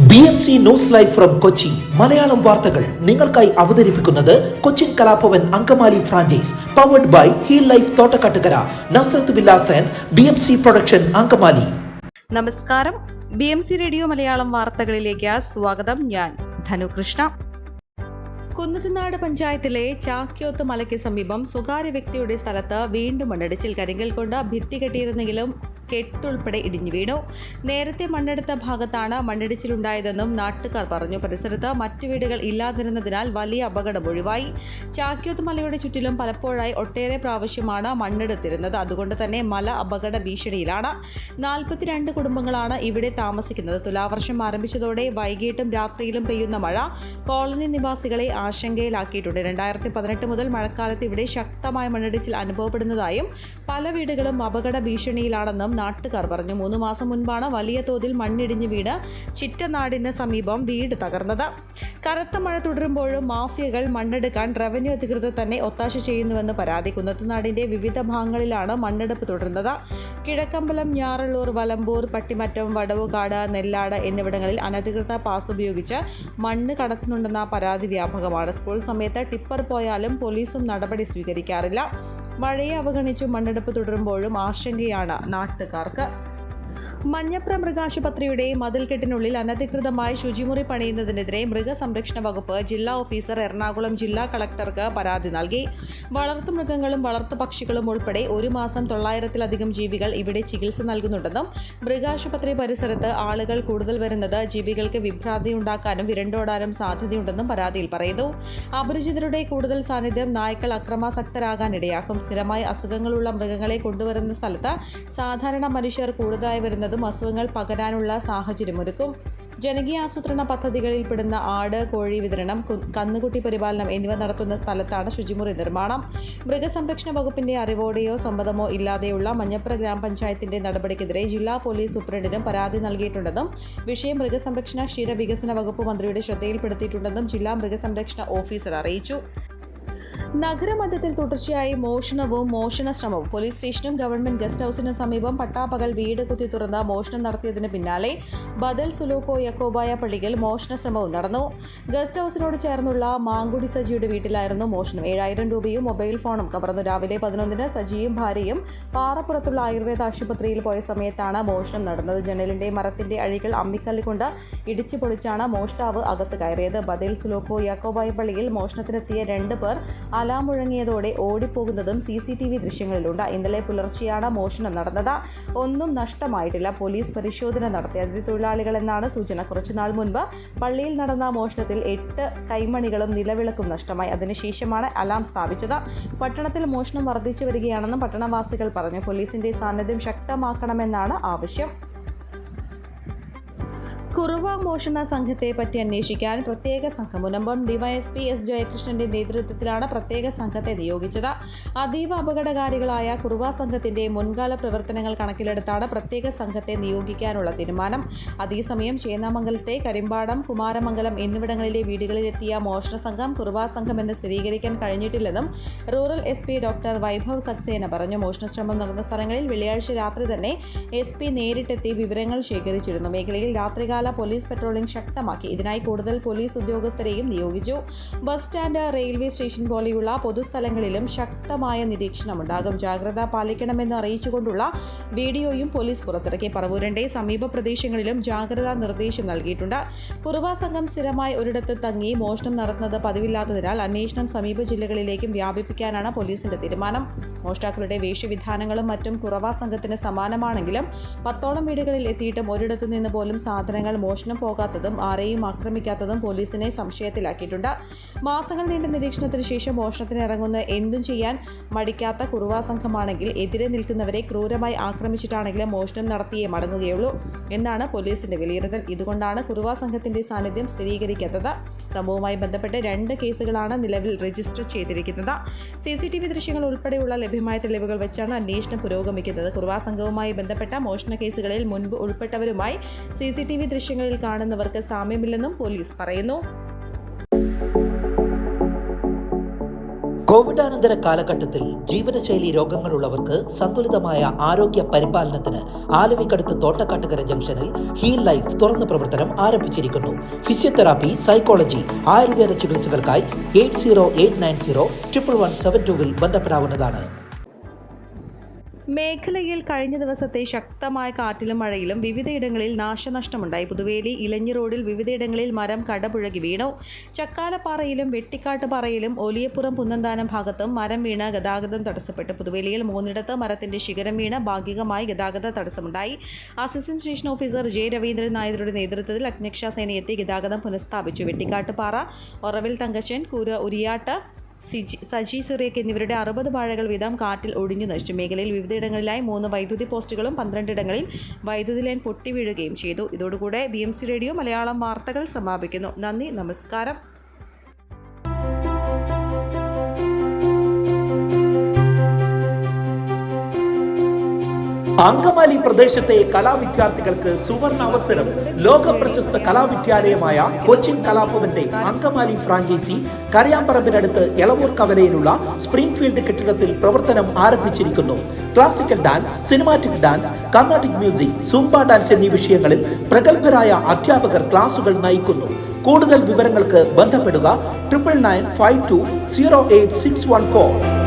BMC news live from Kochi Malayalam വാർത്തകൾ നിങ്ങൾക്കായി അവതരിപ്പിക്കുന്നത് Cochin Kalabhavan Angamaly franchise powered by heal life Thottakkattukara Nazareth villas and BMC production Angamaly. നമസ്കാരം, BMC radio Malayalam വാർത്തകളിലേക്ക് സ്വാഗതം. ഞാൻ ധനുകൃഷ്ണ. കുന്നത്തുനാട് പഞ്ചായത്തിലെ ചാക്യോത്ത് മലയ്ക്ക് സമീപം സ്വകാര്യ വ്യക്തിയുടെ സ്ഥലത്ത് വീണ്ടും മണ്ണിടിച്ചിൽ. കരിങ്കൽ കൊണ്ട് ഭിത്തി കെട്ടിയിരുന്നെങ്കിലും കെട്ടുൾപ്പെടെ ഇടിഞ്ഞു വീണു. നേരത്തെ മണ്ണെടുത്ത ഭാഗത്താണ് മണ്ണിടിച്ചിലുണ്ടായതെന്നും നാട്ടുകാർ പറഞ്ഞു. പരിസരത്ത് മറ്റു വീടുകൾ ഇല്ലാതിരുന്നതിനാൽ വലിയ അപകടം ഒഴിവായി. ചാക്യോത്ത് മലയുടെ ചുറ്റിലും പലപ്പോഴായി ഒട്ടേറെ പ്രാവശ്യമാണ് മണ്ണെടുത്തിരുന്നത്. അതുകൊണ്ട് തന്നെ മല അപകട ഭീഷണിയിലാണ്. 42 കുടുംബങ്ങളാണ് ഇവിടെ താമസിക്കുന്നത്. തുലാവർഷം ആരംഭിച്ചതോടെ വൈകിട്ടും രാത്രിയിലും പെയ്യുന്ന മഴ കോളനി നിവാസികളെ ആശങ്കയിലാക്കിയിട്ടുണ്ട്. 2018 മുതൽ മഴക്കാലത്ത് ഇവിടെ ശക്തമായ മണ്ണിടിച്ചിൽ അനുഭവപ്പെടുന്നതായും പല വീടുകളും അപകട ഭീഷണിയിലാണെന്നും നാട്ടുകാർ പറഞ്ഞു. 3 മാസം മുൻപാണ് വലിയ തോതിൽ മണ്ണിടിഞ്ഞ് വീണ് ചിറ്റനാടിന് സമീപം വീട് തകർന്നത്. കനത്ത മഴ തുടരുമ്പോഴും മാഫിയകൾ മണ്ണെടുക്കാൻ റവന്യൂ അധികൃതർ തന്നെ ഒത്താശ ചെയ്യുന്നുവെന്ന് പരാതി. കുന്നത്തുനാടിന്റെ വിവിധ ഭാഗങ്ങളിലാണ് മണ്ണെടുപ്പ് തുടരുന്നത്. കിഴക്കമ്പലം, ഞാറള്ളൂർ, വലമ്പൂർ, പട്ടിമറ്റം, വടവുകാട്, നെല്ലാട് എന്നിവിടങ്ങളിൽ അനധികൃത പാസ് ഉപയോഗിച്ച് മണ്ണ് കടത്തുന്നുണ്ടെന്ന പരാതി വ്യാപകമാണ്. സ്കൂൾ സമയത്ത് ടിപ്പർ പോയാലും പോലീസും നടപടി സ്വീകരിക്കാറില്ല. മഴയെ അവഗണിച്ചു മണ്ണെടുപ്പ് തുടരുമ്പോഴും ആശങ്കയാണ് നാട്ടുകാർക്ക്. മഞ്ഞപ്ര മൃഗാശുപത്രിയുടെ മതിൽക്കെട്ടിനുള്ളിൽ അനധികൃതമായി ശുചിമുറി പണിയുന്നതിനെതിരെ മൃഗസംരക്ഷണ വകുപ്പ് ജില്ലാ ഓഫീസർ എറണാകുളം ജില്ലാ കളക്ടർക്ക് പരാതി നൽകി. വളർത്തുമൃഗങ്ങളും വളർത്തുപക്ഷികളും ഉൾപ്പെടെ 1 മാസം 900-ലധികം ജീവികൾ ഇവിടെ ചികിത്സ നൽകുന്നുണ്ടെന്നും മൃഗാശുപത്രി പരിസരത്ത് ആളുകൾ കൂടുതൽ വരുന്നത് ജീവികൾക്ക് വിഭ്രാന്തിയുണ്ടാക്കാനും വിരണ്ടോടാനും സാധ്യതയുണ്ടെന്നും പരാതിയിൽ പറയുന്നു. അപരിചിതരുടെ കൂടുതൽ സാന്നിധ്യം നായ്ക്കൾ അക്രമാസക്തരാകാൻ ഇടയാക്കും. സ്ഥിരമായി അസുഖങ്ങളുള്ള മൃഗങ്ങളെ കൊണ്ടുവരുന്ന സ്ഥലത്ത് സാധാരണ മനുഷ്യർ കൂടുതലായി വരുന്നതും അസുഖങ്ങൾ പകരാനുള്ള സാഹചര്യമൊരുക്കും. ജനകീയ ആസൂത്രണ പദ്ധതികളിൽ പെടുന്ന ആട്, കോഴി വിതരണം, കന്നുകുട്ടി പരിപാലനം എന്നിവ നടത്തുന്ന സ്ഥലത്താണ് ശുചിമുറി നിർമ്മാണം. മൃഗസംരക്ഷണ വകുപ്പിന്റെ അറിവോടെയോ സമ്മതമോ ഇല്ലാതെയുള്ള മഞ്ഞപ്ര ഗ്രാമപഞ്ചായത്തിന്റെ നടപടിക്കെതിരെ ജില്ലാ പോലീസ് സൂപ്രണ്ടിനും പരാതി നൽകിയിട്ടുണ്ടെന്നും വിഷയം മൃഗസംരക്ഷണ ക്ഷീരവികസന വകുപ്പ് മന്ത്രിയുടെ ശ്രദ്ധയിൽപ്പെടുത്തിയിട്ടുണ്ടെന്നും ജില്ലാ മൃഗസംരക്ഷണ ഓഫീസർ അറിയിച്ചു. നഗരമധ്യത്തിൽ തുടർച്ചയായി മോഷണവും മോഷണ ശ്രമവും. പോലീസ് സ്റ്റേഷനും ഗവൺമെന്റ് ഗസ്റ്റ് ഹൌസിനും സമീപം പട്ടാപ്പകൽ വീട് കുത്തി തുറന്ന് മോഷണം നടത്തിയതിന് പിന്നാലെ ബദൽ സുലൂക്കോ യക്കോബായ പള്ളിയിൽ മോഷണ ശ്രമവും നടന്നു. ഗസ്റ്റ് ഹൌസിനോട് ചേർന്നുള്ള മാങ്കുടി സജിയുടെ വീട്ടിലായിരുന്നു മോഷണം. 7000 രൂപയും മൊബൈൽ ഫോണും കവർന്നു. രാവിലെ 11-ന് സജിയും ഭാര്യയും പാറപ്പുറത്തുള്ള ആയുർവേദ ആശുപത്രിയിൽ പോയ സമയത്താണ് മോഷണം നടന്നത്. ജനലിന്റെ മരത്തിന്റെ അഴികൾ അമ്മിക്കല്ല് കൊണ്ട് ഇടിച്ചു പൊളിച്ചാണ് മോഷ്ടാവ് അകത്ത് കയറിയത്. ബദൽ സുലൂക്കോ യക്കോബായ പള്ളിയിൽ മോഷണത്തിനെത്തിയ 2 പേർ അലാം മുഴങ്ങിയതോടെ ഓടിപ്പോകുന്നതും CCTV ദൃശ്യങ്ങളിലുണ്ട്. ഇന്നലെ പുലർച്ചെയാണ് മോഷണം നടന്നത്. ഒന്നും നഷ്ടമായിട്ടില്ല. പോലീസ് പരിശോധന നടത്തി. അതിഥി തൊഴിലാളികളെന്നാണ് സൂചന. കുറച്ചുനാൾ മുൻപ് പള്ളിയിൽ നടന്ന മോഷണത്തിൽ 8 കൈമണികളും നിലവിളക്കും നഷ്ടമായി. അതിനുശേഷമാണ് അലാം സ്ഥാപിച്ചത്. പട്ടണത്തിൽ മോഷണം വർദ്ധിച്ചു വരികയാണെന്നും പട്ടണവാസികൾ പറഞ്ഞു. പോലീസിന്റെ സാന്നിധ്യം ശക്തമാക്കണമെന്നാണ് ആവശ്യം. കുറുവ മോഷണ സംഘത്തെ പറ്റി അന്വേഷിക്കാൻ പ്രത്യേക സംഘം. മുനമ്പം DYSP S ജയകൃഷ്ണന്റെ നേതൃത്വത്തിലാണ് പ്രത്യേക സംഘത്തെ നിയോഗിച്ചത്. അതീവ അപകടകാരികളായ കുറുവ സംഘത്തിന്റെ മുൻകാല പ്രവർത്തനങ്ങൾ കണക്കിലെടുത്താണ് പ്രത്യേക സംഘത്തെ നിയോഗിക്കാനുള്ള തീരുമാനം. അതേസമയം ചേന്നാമംഗലത്തെ കരിമ്പാടം, കുമാരമംഗലം എന്നിവിടങ്ങളിലെ വീടുകളിലെത്തിയ മോഷണ സംഘം കുറുവ സംഘമെന്ന് സ്ഥിരീകരിക്കാൻ കഴിഞ്ഞിട്ടില്ലെന്നും rural SP doctor Vaibhav Saxena പറഞ്ഞു. മോഷണശ്രമം നടന്ന സ്ഥലങ്ങളിൽ വെള്ളിയാഴ്ച രാത്രി തന്നെ SP നേരിട്ടെത്തി വിവരങ്ങൾ ശേഖരിച്ചിരുന്നു. മേഖലയിൽ രാത്രികാല പോലീസ് പെട്രോളിംഗ് ശക്തമാക്കി. ഇതിനായി കൂടുതൽ പോലീസ് ഉദ്യോഗസ്ഥരെയും നിയോഗിച്ചു. ബസ് സ്റ്റാൻഡ്, റെയിൽവേ സ്റ്റേഷൻ പോലെയുള്ള പൊതുസ്ഥലങ്ങളിലും ശക്തമായ നിരീക്ഷണമുണ്ടാകും. ജാഗ്രത പാലിക്കണമെന്ന് അറിയിച്ചുകൊണ്ടുള്ള വീഡിയോയും പോലീസ് പുറത്തിറക്കി. പറവൂരിന്റെ സമീപ പ്രദേശങ്ങളിലും ജാഗ്രതാ നിർദ്ദേശം നൽകിയിട്ടുണ്ട്. കുറുവ സംഘം സ്ഥിരമായി ഒരിടത്ത് തങ്ങി മോഷണം നടത്തുന്നത് പതിവില്ലാത്തതിനാൽ അന്വേഷണം സമീപ ജില്ലകളിലേക്കും വ്യാപിപ്പിക്കാനാണ് പോലീസിന്റെ തീരുമാനം. മോഷ്ടാക്കളുടെ വേഷവിധാനങ്ങളും മറ്റും കുറുവ സംഘത്തിന് സമാനമാണെങ്കിലും 10ഓളം വീടുകളിൽ എത്തിയിട്ടും ഒരിടത്തു നിന്ന് പോലും സാധനങ്ങൾ മോഷണം പോകാത്തതും ആരെയും ആക്രമിക്കാത്തതും പോലീസിനെ സംശയത്തിലാക്കിയിട്ടുണ്ട്. മാസങ്ങൾ നീണ്ട നിരീക്ഷണത്തിന് ശേഷം മോഷണത്തിന് ഇറങ്ങുന്ന എന്തും ചെയ്യാൻ മടിക്കാത്ത കുറുവ സംഘമാണെങ്കിൽ എതിരെ നിൽക്കുന്നവരെ ക്രൂരമായി ആക്രമിച്ചിട്ടാണെങ്കിലും മോഷണം നടത്തിയേ മടങ്ങുകയുള്ളൂ എന്നാണ് പോലീസിന്റെ വിലയിരുത്തൽ. ഇതുകൊണ്ടാണ് കുറുവ സംഘത്തിന്റെ സാന്നിധ്യം സ്ഥിരീകരിക്കാത്തത്. സംഭവവുമായി ബന്ധപ്പെട്ട് 2 കേസുകളാണ് നിലവിൽ രജിസ്റ്റർ ചെയ്തിരിക്കുന്നത്. CCTV ദൃശ്യങ്ങൾ ഉൾപ്പെടെയുള്ള ലഭ്യമായ തെളിവുകൾ വെച്ചാണ് അന്വേഷണം പുരോഗമിക്കുന്നത്. കുറുവ സംഘവുമായി ബന്ധപ്പെട്ട മോഷണ കേസുകളിൽ മുൻപ് ഉൾപ്പെട്ടവരുമായി CCTV ദൃശ്യങ്ങളിൽ കാണുന്നവർക്ക് സാമ്യമില്ലെന്നും പോലീസ് പറയുന്നു. കോവിഡാനന്തര കാലഘട്ടത്തിൽ ജീവിതശൈലി രോഗങ്ങളുള്ളവർക്ക് സന്തുലിതമായ ആരോഗ്യ പരിപാലനത്തിന് ആലുവയ്ക്കടുത്ത് തോട്ടക്കാട്ടുകര ജംഗ്ഷനിൽ ഹീൽ ലൈഫ് തുറന്ന പ്രവർത്തനം ആരംഭിച്ചിരിക്കുന്നു. ഫിസിയോതെറാപ്പി, സൈക്കോളജി, ആയുർവേദ ചികിത്സകൾക്കായി 8089011722 ബന്ധപ്പെടാവുന്നതാണ്. മേഖലയിൽ കഴിഞ്ഞ ദിവസത്തെ ശക്തമായ കാറ്റിലും മഴയിലും വിവിധയിടങ്ങളിൽ നാശനഷ്ടമുണ്ടായി. പുതുവേലി ഇലഞ്ഞി റോഡിൽ വിവിധയിടങ്ങളിൽ മരം കടപുഴകി വീണു. ചക്കാലപ്പാറയിലും വെട്ടിക്കാട്ടുപാറയിലും ഒലിയപ്പുറം പുന്നന്താനം ഭാഗത്തും മരം വീണ് ഗതാഗതം തടസ്സപ്പെട്ടു. പുതുവേലിയിൽ 3 മരത്തിന്റെ ശിഖരം വീണ് ഭാഗികമായി ഗതാഗത തടസ്സമുണ്ടായി. Assistant station officer J Raveendran നായരുടെ നേതൃത്വത്തിൽ അഗ്നിരക്ഷാസേനയെത്തി ഗതാഗതം പുനഃസ്ഥാപിച്ചു. വെട്ടിക്കാട്ടുപാറ, ഒറവിൽ തങ്കച്ചൻ, കൂര ഉരിയാട്ട്, സജി സുരേഖ് എന്നിവരുടെ 60 വാഴകൾ വീതം കാറ്റിൽ ഒടിഞ്ഞു നശിച്ചു. മേഖലയിൽ വിവിധയിടങ്ങളിലായി 3 വൈദ്യുതി പോസ്റ്റുകളും 12 ഇടങ്ങളിൽ വൈദ്യുതി ലൈൻ പൊട്ടിവീഴുകയും ചെയ്തു. ഇതോടുകൂടെ BMC റേഡിയോ മലയാളം വാർത്തകൾ സമാപിക്കുന്നു. നന്ദി, നമസ്കാരം. അങ്കമാലി പ്രദേശത്തെ കലാവിദ്യാർത്ഥികൾക്ക് സുവർണ അവസരം. ലോക പ്രശസ്ത കലാവിദ്യാലയമായ കൊച്ചിൻ കലാഭവന്റെ അങ്കമാലി ഫ്രാഞ്ചൈസി കരയാമ്പറമ്പിനടുത്ത് എളവൂർ കവലയിലുള്ള സ്പ്രിംഗ്ഫീൽഡ് കെട്ടിടത്തിൽ പ്രവർത്തനം ആരംഭിച്ചിരിക്കുന്നു. Classical dance, cinematic dance, Carnatic music, Zumba dance എന്നീ വിഷയങ്ങളിൽ പ്രഗത്ഭരായ അധ്യാപകർ ക്ലാസുകൾ നയിക്കുന്നു. കൂടുതൽ വിവരങ്ങൾക്ക് ബന്ധപ്പെടുക 9995208614.